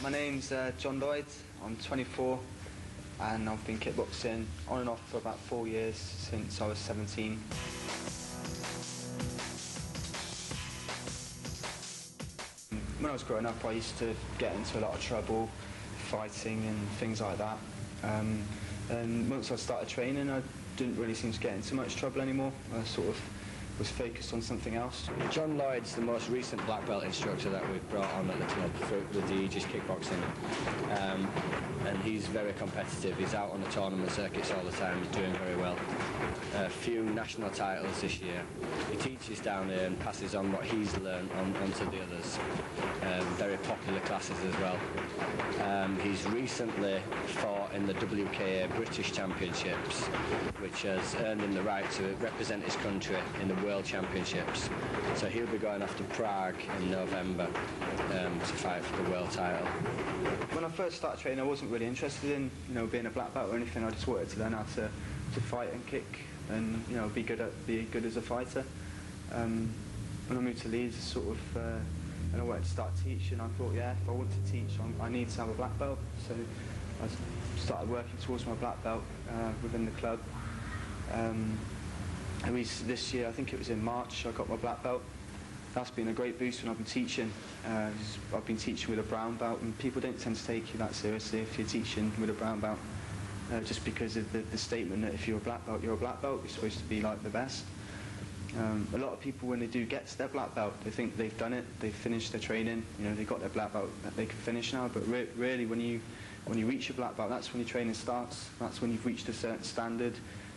My name's John Lloyd. I'm 24 and I've been kickboxing on and off for about 4 years since I was 17. When I was growing up I used to get into a lot of trouble, fighting and things like that. And once I started training I didn't really seem to get into much trouble anymore. I sort of was focused on something else. John Lloyd's the most recent black belt instructor that we've brought on at the club with the Aegis Kickboxing. And he's very competitive. He's out on the tournament circuits all the time. He's doing very well. A few national titles this year. He teaches down here and passes on what he's learned onto the others. Very popular classes as well. He's recently fought in the WKA British Championships, which has earned him the right to represent his country in the World Championships. So he'll be going off to Prague in November to fight for the world title. When I first started training I wasn't really interested in being a black belt or anything. I just wanted to learn how to fight and kick and be good as a fighter. When I moved to Leeds and I wanted to start teaching, I thought, yeah, if I want to teach I need to have a black belt. So I started working towards my black belt within the club. And this year, I think it was in March, I got my black belt. That's been a great boost when I've been teaching. I've been teaching with a brown belt, and people don't tend to take you that seriously if you're teaching with a brown belt. Just because of the statement that if you're a black belt, you're a black belt, you're supposed to be like the best. A lot of people, when they do get to their black belt, they think they've done it, they've finished their training, they've got their black belt, that they can finish now. But really, when you reach your black belt, that's when your training starts. That's when you've reached a certain standard.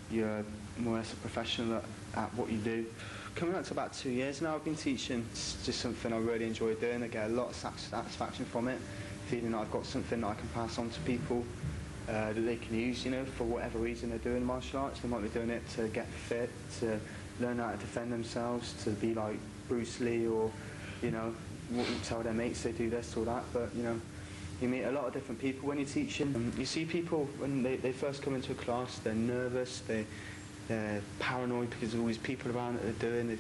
You're more or less a professional at what you do. Coming up to about 2 years now I've been teaching. It's just something I really enjoy doing. I get a lot of satisfaction from it, feeling that I've got something that I can pass on to people that they can use, for whatever reason they're doing martial arts. They might be doing it to get fit, to learn how to defend themselves, to be like Bruce Lee, or tell their mates they do this or that. But you meet a lot of different people when you're teaching. You see people when they first come into a class, they're nervous, they're paranoid because there's all these people around that they're doing.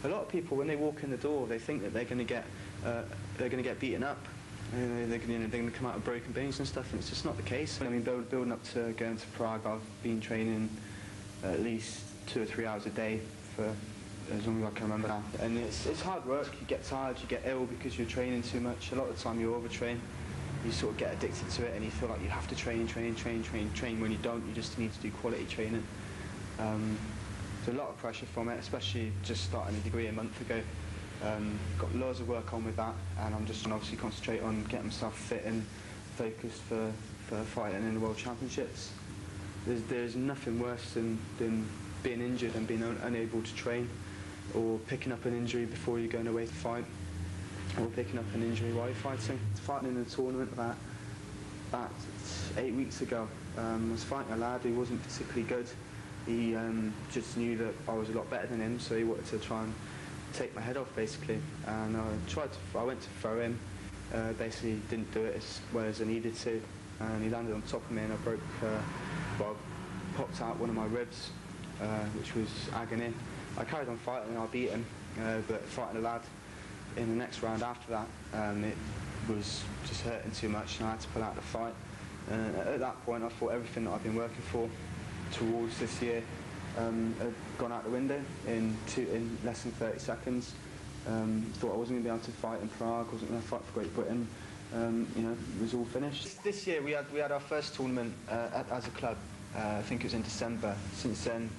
A lot of people when they walk in the door, they think that they're going to get beaten up. They're going to come out with broken bones and stuff, and it's just not the case. I mean, building up to going to Prague, I've been training at least 2 or 3 hours a day for as long as I can remember now. And it's hard work. You get tired, you get ill because you're training too much. A lot of the time you overtrain. You sort of get addicted to it and you feel like you have to train when you don't. You just need to do quality training. There's a lot of pressure from it, especially just starting a degree a month ago. Got loads of work on with that, and I'm just going to obviously concentrate on getting myself fit and focused for fighting in the World Championships. There's nothing worse than being injured and being unable to train, or picking up an injury before you're going away to fight, or picking up an injury while you're fighting. Fighting in a tournament about 8 weeks ago, I was fighting a lad who wasn't particularly good. He just knew that I was a lot better than him, so he wanted to try and take my head off, basically. And I went to throw him, basically didn't do it as well as I needed to, and he landed on top of me, and I popped out one of my ribs, which was agony. I carried on fighting and I beat him, but fighting a lad in the next round after that, it was just hurting too much and I had to pull out the fight. At that point I thought everything that I've been working for towards this year had gone out the window in less than 30 seconds. Thought I wasn't going to be able to fight in Prague, wasn't going to fight for Great Britain. It was all finished. This year we had our first tournament as a club. I think it was in December. Since then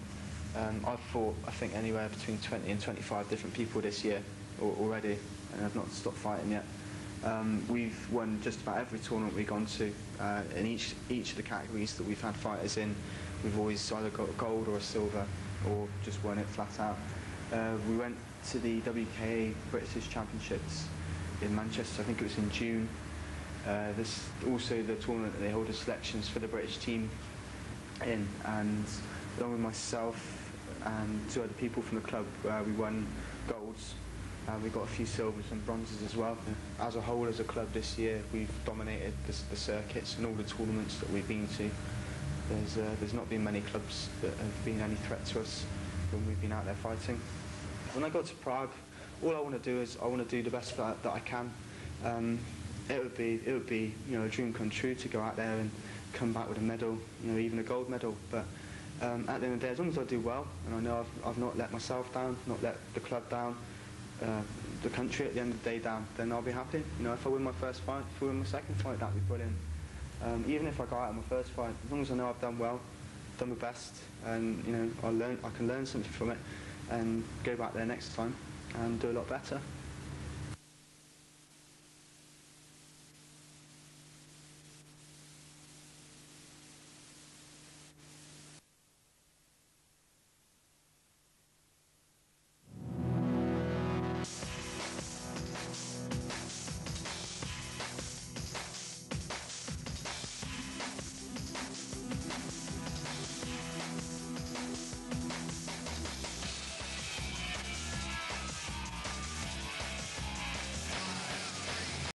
I've fought I think anywhere between 20 and 25 different people this year already, and I've not stopped fighting yet. We've won just about every tournament we've gone to. In each of the categories that we've had fighters in, we've always either got a gold or a silver, or just won it flat out. We went to the WKA British Championships in Manchester, I think it was in June. There's also the tournament that they hold as selections for the British team in, and along with myself and 2 other people from the club, we won golds. We got a few silvers and bronzes as well. As a whole, as a club this year, we've dominated the circuits and all the tournaments that we've been to. There's not been many clubs that have been any threat to us when we've been out there fighting. When I got to Prague, all I want to do is I want to do the best that I can. it would be a dream come true to go out there and come back with a medal, even a gold medal. But at the end of the day, as long as I do well, and I know I've not let myself down, not let the club down, the country at the end of the day down, then I'll be happy. If I win my first fight, if I win my second fight, that'd be brilliant. Even if I go out in my first fight, as long as I know I've done well, done my best, and I can learn something from it, and go back there next time and do a lot better.